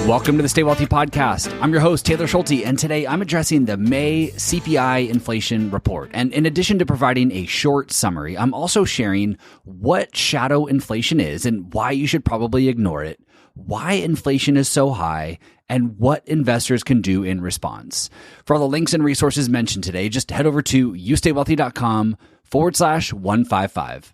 Welcome to the Stay Wealthy Podcast. I'm your host, Taylor Schulte, and today I'm addressing the May CPI Inflation Report. And in addition to providing a short summary, I'm also sharing what shadow inflation is and why you should probably ignore it, why inflation is so high, and what investors can do in response. For all the links and resources mentioned today, just head over to youstaywealthy.com/155.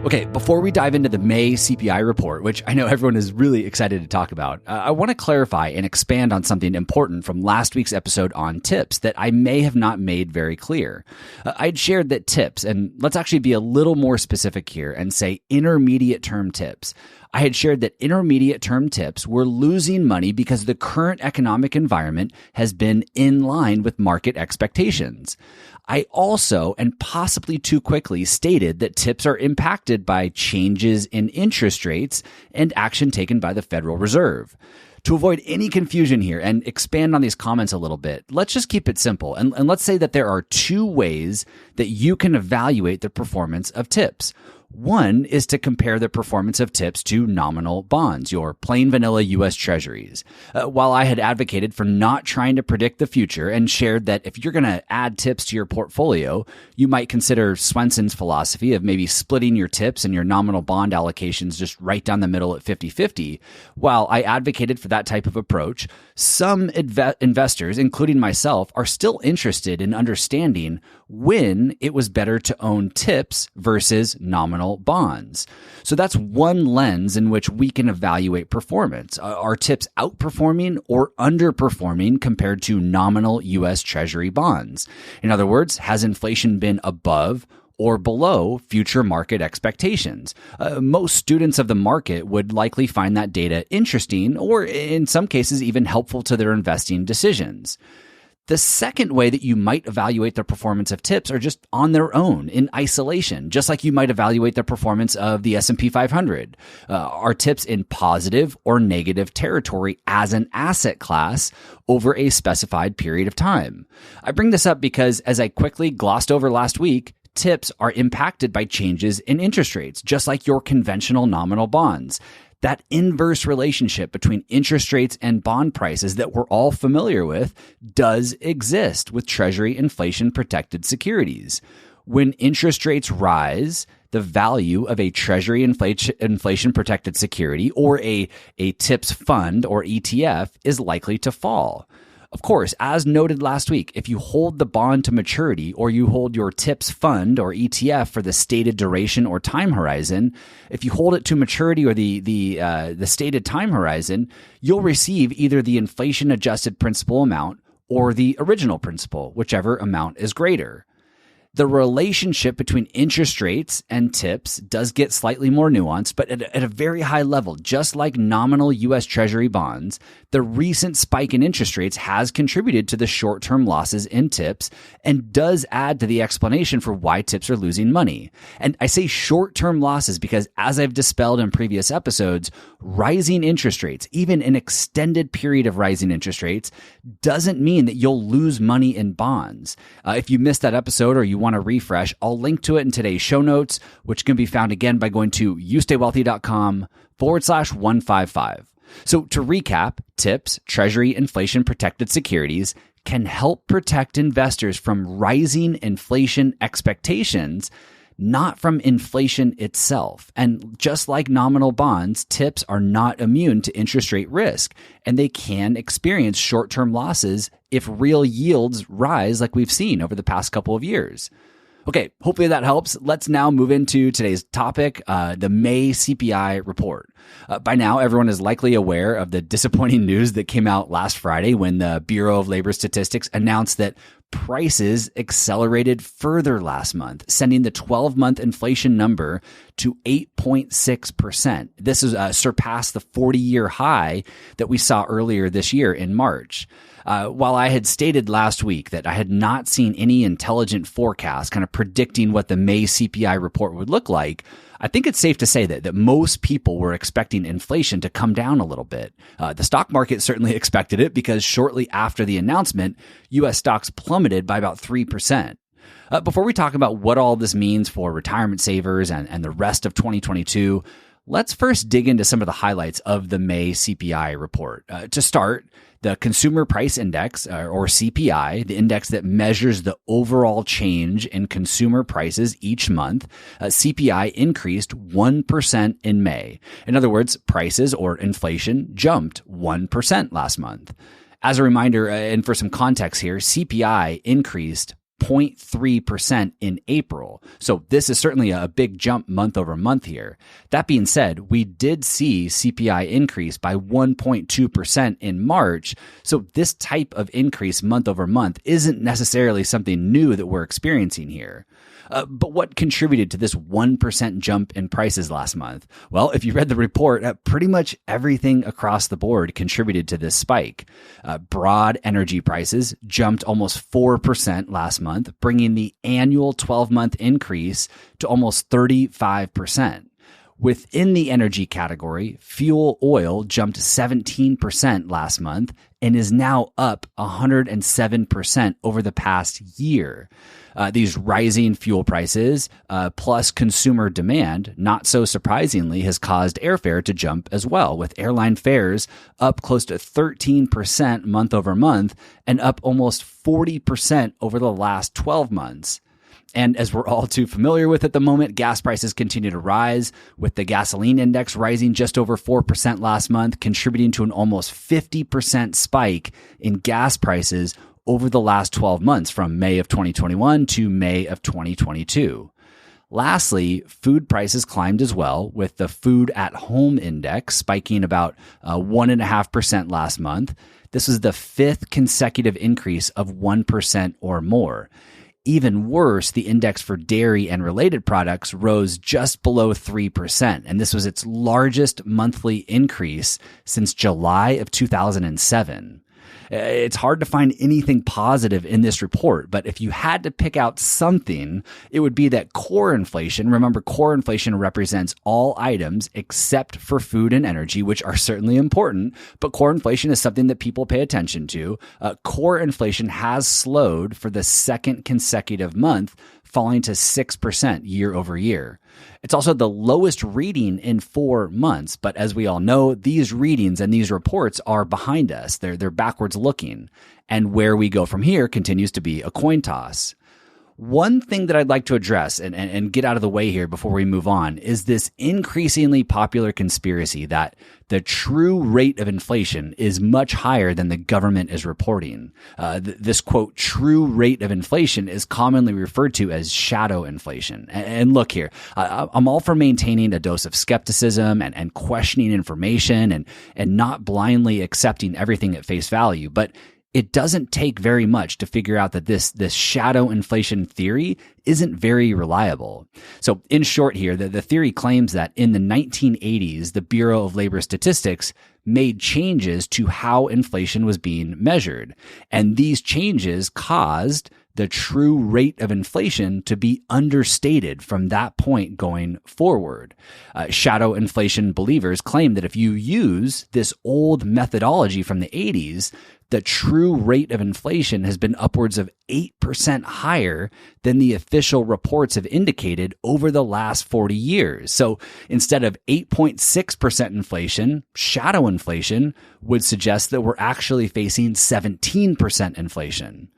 Okay, before we dive into the May CPI report, which I know everyone is really excited to talk about, I want to clarify and expand on something important from last week's episode on tips that I may have not made very clear. I'd shared that tips, and let's actually be a little more specific here and say intermediate term tips. I had shared that intermediate term tips were losing money because the current economic environment has been in line with market expectations. I also, and possibly too quickly, stated that tips are impacted by changes in interest rates and action taken by the Federal Reserve. To avoid any confusion here and expand on these comments a little bit, let's just keep it simple. And let's say that there are two ways that you can evaluate the performance of tips. One is to compare the performance of tips to nominal bonds, your plain vanilla U.S. Treasuries. While I had advocated for not trying to predict the future and shared that if you're going to add tips to your portfolio, you might consider Swenson's philosophy of maybe splitting your tips and your nominal bond allocations just right down the middle at 50-50. While I advocated for that type of approach, some investors, including myself, are still interested in understanding when it was better to own tips versus nominal bonds. So that's one lens in which we can evaluate performance. Are tips outperforming or underperforming compared to nominal U.S. Treasury bonds? In other words, has inflation been above or below future market expectations? Most students of the market would likely find that data interesting or in some cases even helpful to their investing decisions. The second way that you might evaluate the performance of tips are just on their own in isolation, just like you might evaluate the performance of the S&P 500. Are tips in positive or negative territory as an asset class over a specified period of time? I bring this up because as I quickly glossed over last week, tips are impacted by changes in interest rates, just like your conventional nominal bonds. That inverse relationship between interest rates and bond prices that we're all familiar with does exist with Treasury inflation protected securities. When interest rates rise, the value of a Treasury inflation protected security or a TIPS fund or ETF is likely to fall. Of course, as noted last week, if you hold the bond to maturity or you hold your TIPS fund or ETF for the stated duration or time horizon, if you hold it to maturity or the stated time horizon, you'll receive either the inflation adjusted principal amount or the original principal, whichever amount is greater. The relationship between interest rates and tips does get slightly more nuanced, but at a very high level, just like nominal U.S. Treasury bonds, the recent spike in interest rates has contributed to the short-term losses in tips and does add to the explanation for why tips are losing money. And I say short-term losses because, as I've dispelled in previous episodes, rising interest rates, even an extended period of rising interest rates, doesn't mean that you'll lose money in bonds. If you missed that episode or you want to refresh, I'll link to it in today's show notes, which can be found again by going to youstaywealthy.com/155. So to recap, tips, Treasury inflation protected securities, can help protect investors from rising inflation expectations, not from inflation itself. And just like nominal bonds, tips are not immune to interest rate risk, and they can experience short-term losses if real yields rise like we've seen over the past couple of years. Okay, hopefully that helps. Let's now move into today's topic, the May CPI report. By now, everyone is likely aware of the disappointing news that came out last Friday when the Bureau of Labor Statistics announced that prices accelerated further last month, sending the 12-month inflation number to 8.6%. This is surpassed the 40-year high that we saw earlier this year in March. While I had stated last week that I had not seen any intelligent forecast kind of predicting what the May CPI report would look like, I think it's safe to say that most people were expecting inflation to come down a little bit. The stock market certainly expected it because shortly after the announcement, U.S. stocks plummeted by about 3%. Before we talk about what all this means for retirement savers and the rest of 2022, Let's first dig into some of the highlights of the May CPI report. To start, the Consumer Price Index, or CPI, the index that measures the overall change in consumer prices each month, CPI increased 1% in May. In other words, prices or inflation jumped 1% last month. As a reminder, and for some context here, CPI increased 0.3% in April. So this is certainly a big jump month over month here. That being said, we did see CPI increase by 1.2% in March. So this type of increase month over month isn't necessarily something new that we're experiencing here. But what contributed to this 1% jump in prices last month? Well, if you read the report, pretty much everything across the board contributed to this spike. Broad energy prices jumped almost 4% last month, bringing the annual 12-month increase to almost 35%. Within the energy category, fuel oil jumped 17% last month and is now up 107% over the past year. These rising fuel prices plus consumer demand, not so surprisingly, has caused airfare to jump as well, with airline fares up close to 13% month over month and up almost 40% over the last 12 months. And as we're all too familiar with at the moment, gas prices continue to rise, with the gasoline index rising just over 4% last month, contributing to an almost 50% spike in gas prices over the last 12 months from May of 2021 to May of 2022. Lastly, food prices climbed as well, with the food at home index spiking about 1.5% last month. This was the fifth consecutive increase of 1% or more. Even worse, the index for dairy and related products rose just below 3%, and this was its largest monthly increase since July of 2007. It's hard to find anything positive in this report, but if you had to pick out something, it would be that core inflation, remember core inflation represents all items except for food and energy, which are certainly important, but core inflation is something that people pay attention to. Core inflation has slowed for the second consecutive month, falling to 6% year over year. It's also the lowest reading in 4 months, but as we all know, these readings and these reports are behind us. They're backwards looking, and where we go from here continues to be a coin toss. One thing that I'd like to address and get out of the way here before we move on is this increasingly popular conspiracy that the true rate of inflation is much higher than the government is reporting. This quote, true rate of inflation is commonly referred to as shadow inflation. And look here, I'm all for maintaining a dose of skepticism and questioning information and not blindly accepting everything at face value. But it doesn't take very much to figure out that this shadow inflation theory isn't very reliable. So in short here, the theory claims that in the 1980s, the Bureau of Labor Statistics made changes to how inflation was being measured. And these changes caused the true rate of inflation to be understated from that point going forward. Shadow inflation believers claim that if you use this old methodology from the 80s, the true rate of inflation has been upwards of 8% higher than the official reports have indicated over the last 40 years. So instead of 8.6% inflation, shadow inflation would suggest that we're actually facing 17% inflation.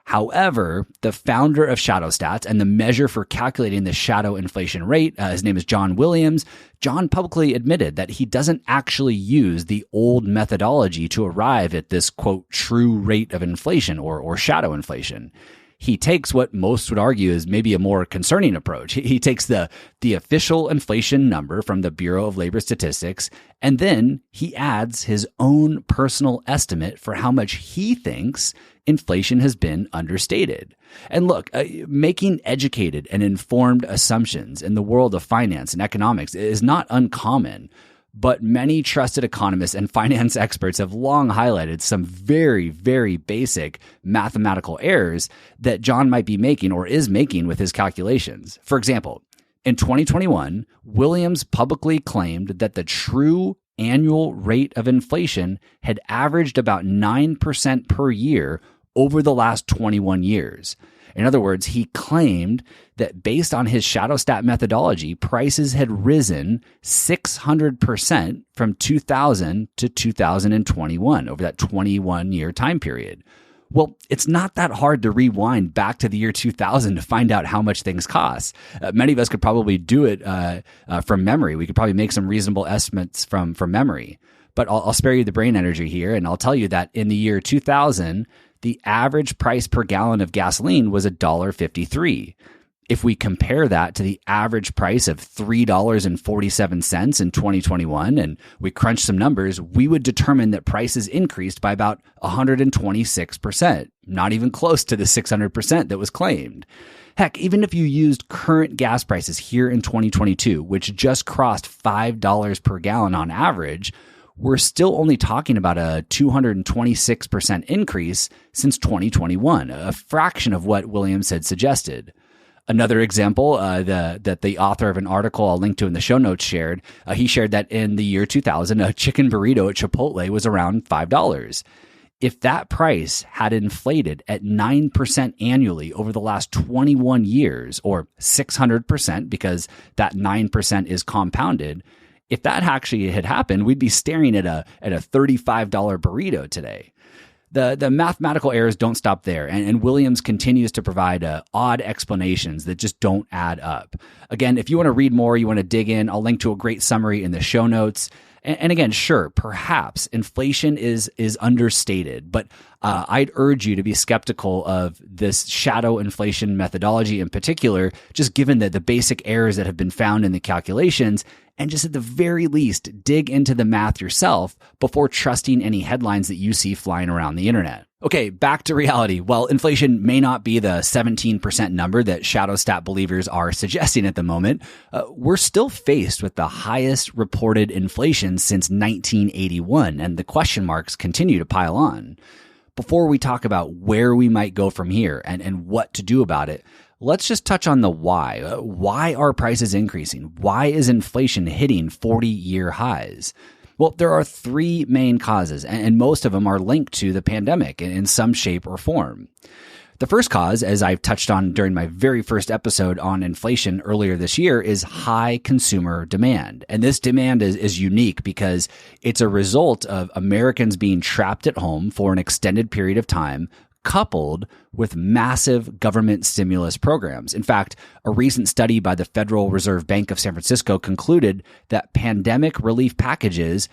However, the founder of Shadow Stats and the measure for calculating the shadow inflation rate, his name is John Williams. John publicly admitted that he doesn't actually use the old methodology to arrive at this, quote, true rate of inflation or shadow inflation. He takes what most would argue is maybe a more concerning approach. He takes the official inflation number from the Bureau of Labor Statistics, and then he adds his own personal estimate for how much he thinks inflation has been understated. And look, making educated and informed assumptions in the world of finance and economics is not uncommon. But many trusted economists and finance experts have long highlighted some very, very basic mathematical errors that John might be making or is making with his calculations. For example, in 2021, Williams publicly claimed that the true annual rate of inflation had averaged about 9% per year over the last 21 years. In other words, he claimed that based on his shadow stat methodology, prices had risen 600% from 2000 to 2021 over that 21-year time period. Well, it's not that hard to rewind back to the year 2000 to find out how much things cost. Many of us could probably do it from memory. We could probably make some reasonable estimates from memory. But I'll spare you the brain energy here, and I'll tell you that in the year 2000, the average price per gallon of gasoline was $1.53. If we compare that to the average price of $3.47 in 2021, and we crunch some numbers, we would determine that prices increased by about 126%, not even close to the 600% that was claimed. Heck, even if you used current gas prices here in 2022, which just crossed $5 per gallon on average, we're still only talking about a 226% increase since 2021, a fraction of what Williams had suggested. Another example that the author of an article I'll link to in the show notes shared, he shared that in the year 2000, a chicken burrito at Chipotle was around $5. If that price had inflated at 9% annually over the last 21 years, or 600% because that 9% is compounded, if that actually had happened, we'd be staring at a $35 burrito today. The mathematical errors don't stop there, and Williams continues to provide odd explanations that just don't add up. Again, if you want to read more, you want to dig in, I'll link to a great summary in the show notes. And again, sure, perhaps inflation is understated, but I'd urge you to be skeptical of this shadow inflation methodology in particular, just given the basic errors that have been found in the calculations, and just at the very least, dig into the math yourself before trusting any headlines that you see flying around the internet. Okay, back to reality. While inflation may not be the 17% number that shadow stat believers are suggesting at the moment, we're still faced with the highest reported inflation since 1981, and the question marks continue to pile on. Before we talk about where we might go from here and what to do about it, let's just touch on the why. Why are prices increasing? Why is inflation hitting 40-year highs? Well, there are three main causes, and most of them are linked to the pandemic in some shape or form. The first cause, as I've touched on during my very first episode on inflation earlier this year, is high consumer demand. And this demand is unique because it's a result of Americans being trapped at home for an extended period of time, coupled with massive government stimulus programs. In fact, a recent study by the Federal Reserve Bank of San Francisco concluded that pandemic relief packages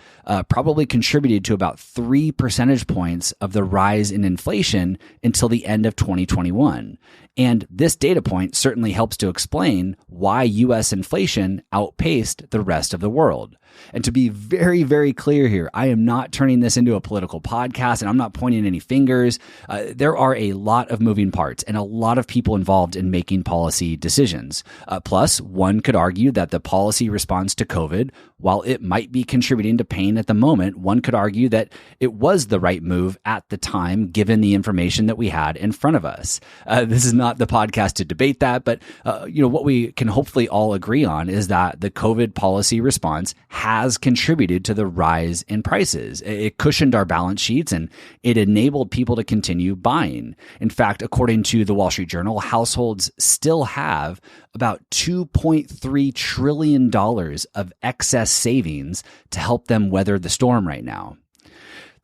probably contributed to about 3 percentage points of the rise in inflation until the end of 2021. And this data point certainly helps to explain why U.S. inflation outpaced the rest of the world. And to be very, very clear here, I am not turning this into a political podcast, and I'm not pointing any fingers. There are a lot of moving parts and a lot of people involved in making policy decisions. Plus, one could argue that the policy response to COVID, while it might be contributing to pain at the moment, one could argue that it was the right move at the time, given the information that we had in front of us. This is not the podcast to debate that, but what we can hopefully all agree on is that the COVID policy response has contributed to the rise in prices. It cushioned our balance sheets and it enabled people to continue buying. In fact, according to the Wall Street Journal, households still have about $2.3 trillion of excess savings to help them weather the storm right now.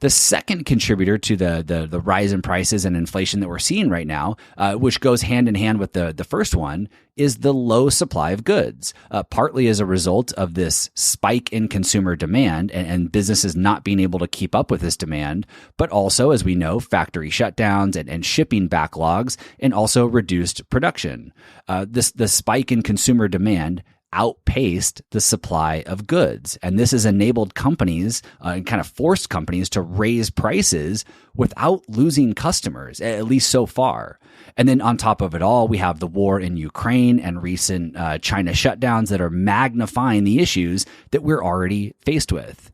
The second contributor to the rise in prices and inflation that we're seeing right now, which goes hand in hand with the first one, is the low supply of goods, partly as a result of this spike in consumer demand and businesses not being able to keep up with this demand, but also, as we know, factory shutdowns and shipping backlogs, and also reduced production. The spike in consumer demand outpaced the supply of goods. And this has enabled companies and kind of forced companies to raise prices without losing customers, at least so far. And then on top of it all, we have the war in Ukraine and recent China shutdowns that are magnifying the issues that we're already faced with.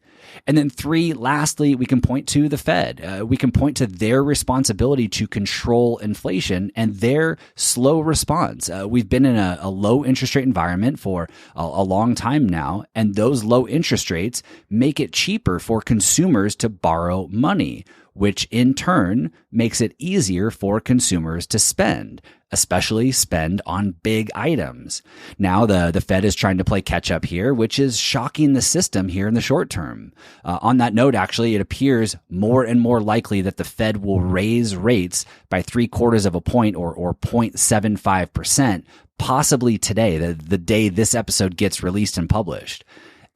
And then three, lastly, we can point to the Fed. We can point to their responsibility to control inflation and their slow response. We've been in a low interest rate environment for a long time now, and those low interest rates make it cheaper for consumers to borrow money, which in turn makes it easier for consumers to spend, especially spend on big items. Now, the Fed is trying to play catch up here, which is shocking the system here in the short term. On that note, actually, it appears more and more likely that the Fed will raise rates by 0.75 of a point or 0.75%, possibly today, the day this episode gets released and published.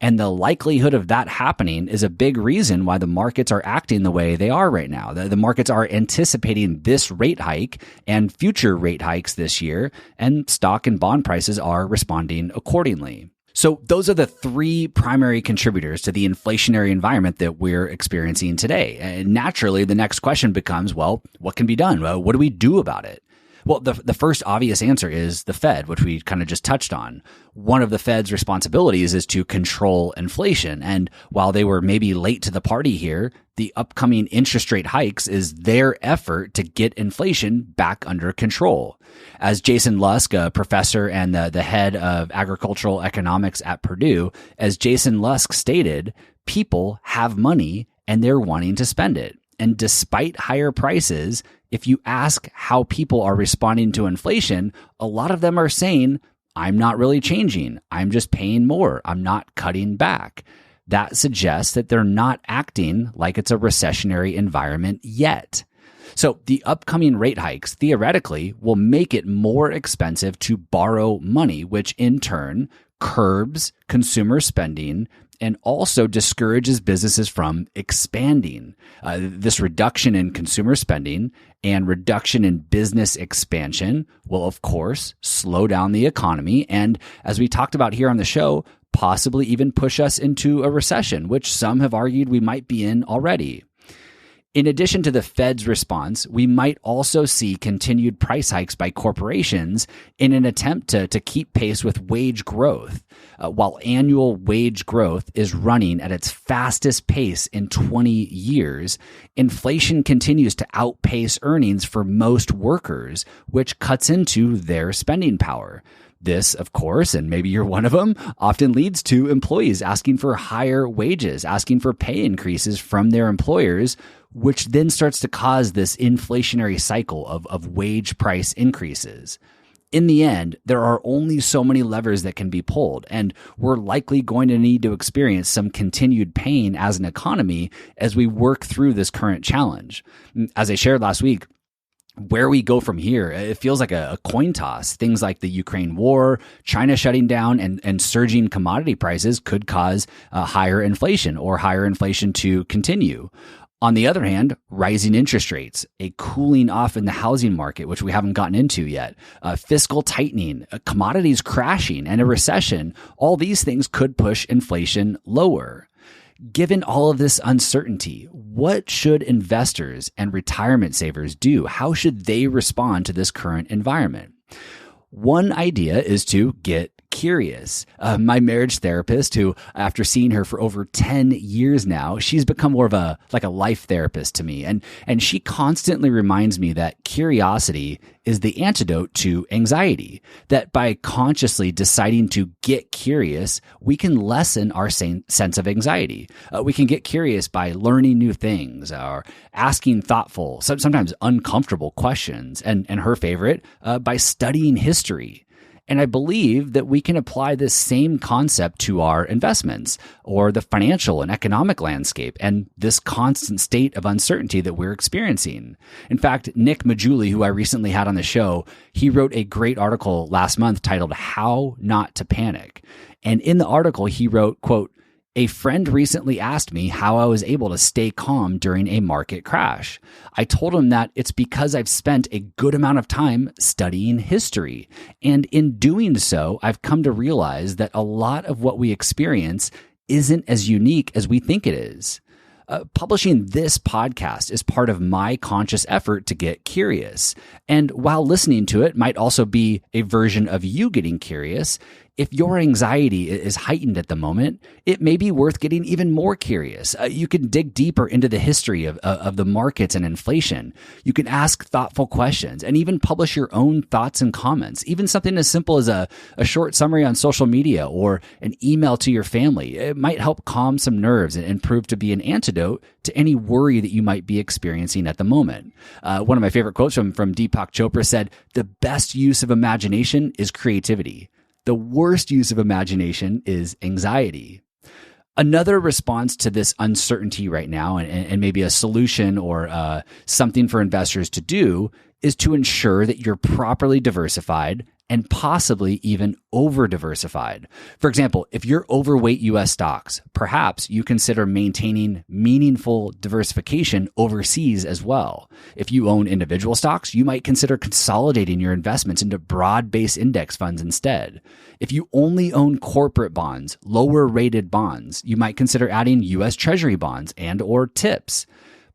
And the likelihood of that happening is a big reason why the markets are acting the way they are right now. The markets are anticipating this rate hike and future rate hikes this year, and stock and bond prices are responding accordingly. So those are the three primary contributors to the inflationary environment that we're experiencing today. And naturally, the next question becomes, well, what can be done? Well, what do we do about it? Well, the first obvious answer is the Fed, which we kind of just touched on. One of the Fed's responsibilities is to control inflation. And while they were maybe late to the party here, the upcoming interest rate hikes is their effort to get inflation back under control. As Jason Lusk, a professor and the head of agricultural economics at Purdue, as Jason Lusk stated, people have money and they're wanting to spend it. And despite higher prices, if you ask how people are responding to inflation, a lot of them are saying, I'm not really changing. I'm just paying more. I'm not cutting back. That suggests that they're not acting like it's a recessionary environment yet. So the upcoming rate hikes theoretically will make it more expensive to borrow money, which in turn curbs consumer spending and also discourages businesses from expanding. This reduction in consumer spending and reduction in business expansion will, of course, slow down the economy. And as we talked about here on the show, possibly even push us into a recession, which some have argued we might be in already. In addition to the Fed's response, we might also see continued price hikes by corporations in an attempt to keep pace with wage growth. While annual wage growth is running at its fastest pace in 20 years, inflation continues to outpace earnings for most workers, which cuts into their spending power. This, of course, and maybe you're one of them, often leads to employees asking for higher wages, asking for pay increases from their employers, which then starts to cause this inflationary cycle of wage price increases. In the end, there are only so many levers that can be pulled, and we're likely going to need to experience some continued pain as an economy as we work through this current challenge. As I shared last week, where we go from here, it feels like a coin toss. Things like the Ukraine war, China shutting down, and surging commodity prices could cause higher inflation or higher inflation to continue. On the other hand, rising interest rates, a cooling off in the housing market, which we haven't gotten into yet, fiscal tightening, commodities crashing, and a recession, all these things could push inflation lower. Given all of this uncertainty, what should investors and retirement savers do? How should they respond to this current environment? One idea is to get curious. My marriage therapist, who after seeing her for over 10 years now, she's become more of a life therapist to me. And she constantly reminds me that curiosity is the antidote to anxiety, that by consciously deciding to get curious, we can lessen our sense of anxiety. We can get curious by learning new things or asking thoughtful, sometimes uncomfortable questions. And her favorite, by studying history. And I believe that we can apply this same concept to our investments or the financial and economic landscape and this constant state of uncertainty that we're experiencing. In fact, Nick Majuli, who I recently had on the show, he wrote a great article last month titled How Not to Panic. And in the article, he wrote, quote, "A friend recently asked me how I was able to stay calm during a market crash. I told him that it's because I've spent a good amount of time studying history. And in doing so, I've come to realize that a lot of what we experience isn't as unique as we think it is." Publishing this podcast is part of my conscious effort to get curious. And while listening to it might also be a version of you getting curious, If your anxiety is heightened at the moment, it may be worth getting even more curious. You can dig deeper into the history of the markets and inflation. You can ask thoughtful questions and even publish your own thoughts and comments. Even something as simple as a short summary on social media or an email to your family. It might help calm some nerves and prove to be an antidote to any worry that you might be experiencing at the moment. One of my favorite quotes from Deepak Chopra said, "The best use of imagination is creativity. The worst use of imagination is anxiety." Another response to this uncertainty right now, and maybe a solution or something for investors to do, is to ensure that you're properly diversified and possibly even over-diversified. For example, if you're overweight U.S. stocks, perhaps you consider maintaining meaningful diversification overseas as well. If you own individual stocks, you might consider consolidating your investments into broad-based index funds instead. If you only own corporate bonds, lower-rated bonds, you might consider adding U.S. Treasury bonds and or TIPS.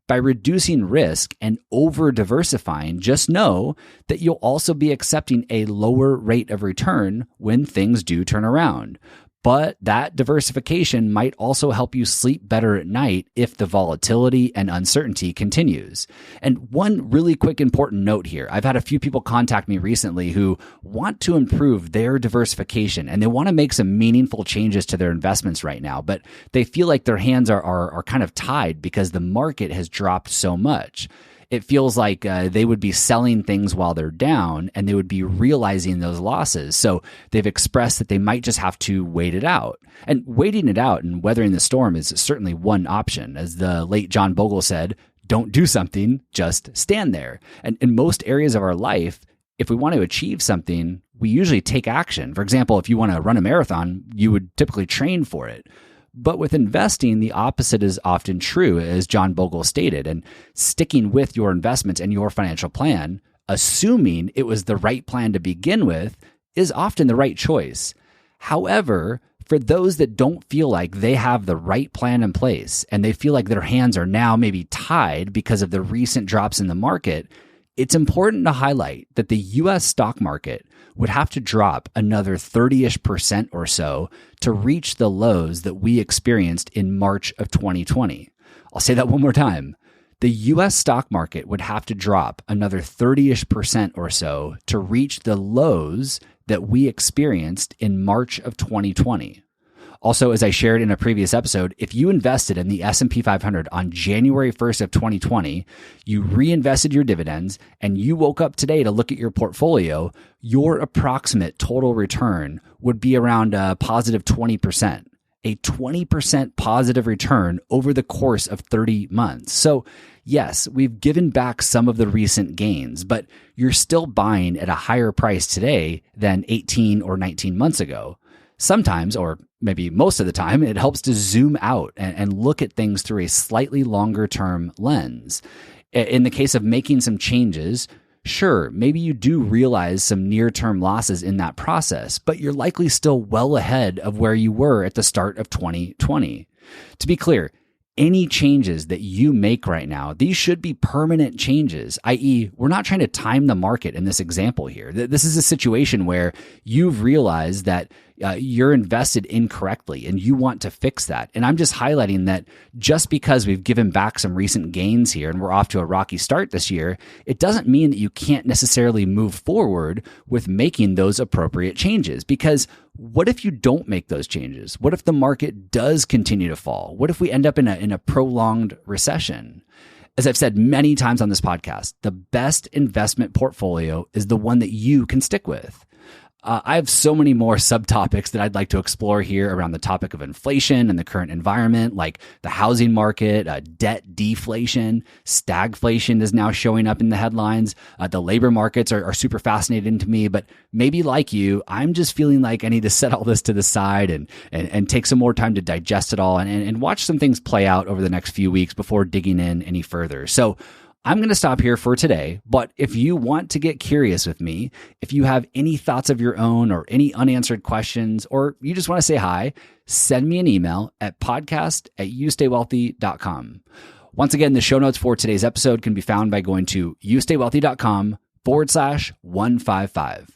By reducing risk and over-diversifying, just know that you'll also be accepting a lower rate of return when things do turn around. But that diversification might also help you sleep better at night if the volatility and uncertainty continues. And one really quick important note here. I've had a few people contact me recently who want to improve their diversification and they want to make some meaningful changes to their investments right now, but they feel like their hands are kind of tied because the market has dropped so much. It feels like they would be selling things while they're down and they would be realizing those losses. So they've expressed that they might just have to wait it out. And waiting it out and weathering the storm is certainly one option. As the late John Bogle said, don't do something, just stand there. And in most areas of our life, if we want to achieve something, we usually take action. For example, if you want to run a marathon, you would typically train for it. But with investing, the opposite is often true, as John Bogle stated, and sticking with your investments and your financial plan, assuming it was the right plan to begin with, is often the right choice. However, for those that don't feel like they have the right plan in place and they feel like their hands are now maybe tied because of the recent drops in the market, it's important to highlight that the U.S. stock market would have to drop another 30-ish% or so to reach the lows that we experienced in March of 2020. I'll say that one more time. The U.S. stock market would have to drop another 30-ish% or so to reach the lows that we experienced in March of 2020. Also, as I shared in a previous episode, if you invested in the S&P 500 on January 1st of 2020, you reinvested your dividends, and you woke up today to look at your portfolio, your approximate total return would be around a positive 20%, a 20% positive return over the course of 30 months. So yes, we've given back some of the recent gains, but you're still buying at a higher price today than 18 or 19 months ago. Sometimes, or maybe most of the time, it helps to zoom out and look at things through a slightly longer term lens. In the case of making some changes, sure, maybe you do realize some near-term losses in that process, but you're likely still well ahead of where you were at the start of 2020. To be clear, any changes that you make right now, these should be permanent changes, i.e., we're not trying to time the market in this example here. This is a situation where you've realized that you're invested incorrectly and you want to fix that. And I'm just highlighting that just because we've given back some recent gains here and we're off to a rocky start this year, it doesn't mean that you can't necessarily move forward with making those appropriate changes. Because what if you don't make those changes? What if the market does continue to fall? What if we end up in a prolonged recession? As I've said many times on this podcast, the best investment portfolio is the one that you can stick with. I have so many more subtopics that I'd like to explore here around the topic of inflation and the current environment, like the housing market, debt deflation, stagflation is now showing up in the headlines. The labor markets are super fascinating to me, but maybe like you, I'm just feeling like I need to set all this to the side and take some more time to digest it all and watch some things play out over the next few weeks before digging in any further. So I'm going to stop here for today, but if you want to get curious with me, if you have any thoughts of your own or any unanswered questions, or you just want to say hi, send me an email at podcast@youstaywealthy.com. Once again, the show notes for today's episode can be found by going to youstaywealthy.com/155.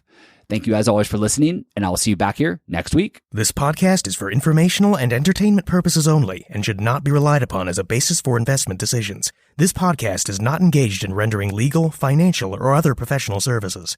Thank you as always for listening, and I will see you back here next week. This podcast is for informational and entertainment purposes only and should not be relied upon as a basis for investment decisions. This podcast is not engaged in rendering legal, financial, or other professional services.